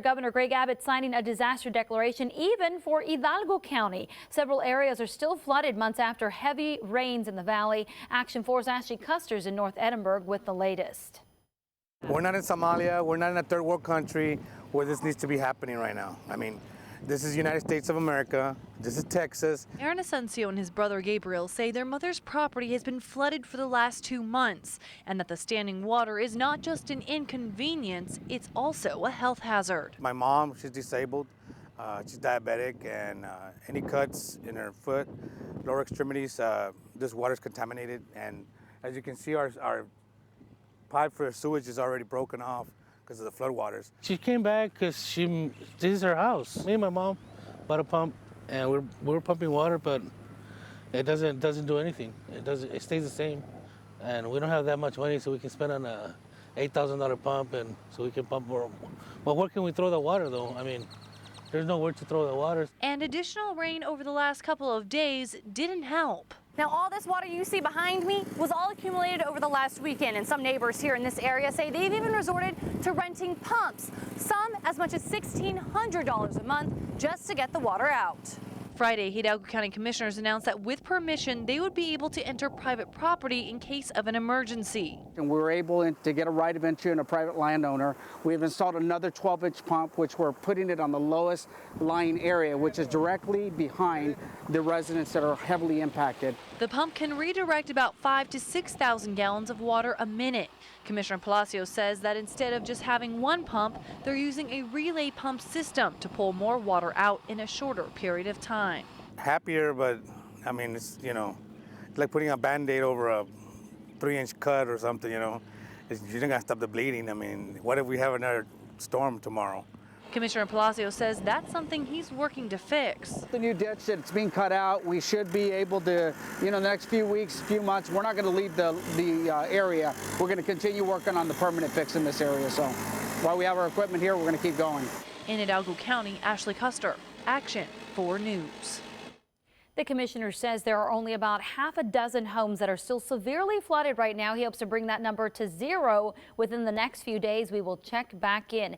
Governor Greg Abbott signing a disaster declaration even for Hidalgo County. Several areas are still flooded months after heavy rains in the valley. Action 4's Ashley Custer's in North Edinburgh with the latest. We're not in Somalia. We're not in a third world country where this needs to be happening right now. I mean, this is the United States of America. This is Texas. Aaron Asensio and his brother Gabriel say their mother's property has been flooded for the last 2 months and that the standing water is not just an inconvenience, it's also a health hazard. My mom, she's disabled. She's diabetic, and any cuts in her foot, lower extremities, this water's contaminated. And as you can see, our pipe for sewage is already broken off because of the flood waters. She came back because this is her house. Me and my mom bought a pump, and we're pumping water, but it doesn't do anything. It stays the same, and we don't have that much money, so we can spend on a $8,000 pump, and so we can pump more. Well, where can we throw the water though? I mean, there's nowhere to throw the water. And additional rain over the last couple of days didn't help. Now, all this water you see behind me was all accumulated over the last weekend, and some neighbors here in this area say they've even resorted to renting pumps, some as much as $1,600 a month just to get the water out. Friday, Hidalgo County commissioners announced that with permission, they would be able to enter private property in case of an emergency. And we were able to get a right of entry in a private landowner. We've installed another 12-inch pump, which we're putting it on the lowest lying area, which is directly behind the residents that are heavily impacted. The pump can redirect about 5,000 to 6,000 gallons of water a minute. Commissioner Palacio says that instead of just having one pump, they're using a relay pump system to pull more water out in a shorter period of time. Happier, but I mean, it's like putting a Band-Aid over a 3-inch cut or something. You're not gonna stop the bleeding. I memean, what if we have another storm tomorrow? Commissioner Palacio says that's something he's working to fix. The new ditch that's being cut out, we should be able to, the next few weeks, few months, we're not going to leave the area. We're going to continue working on the permanent fix in this area. So while we have our equipment here, we're going to keep going. In Hidalgo County, Ashley Custer, Action 4 News. The commissioner says there are only about half a dozen homes that are still severely flooded right now. He hopes to bring that number to 0 within the next few days. We will check back in.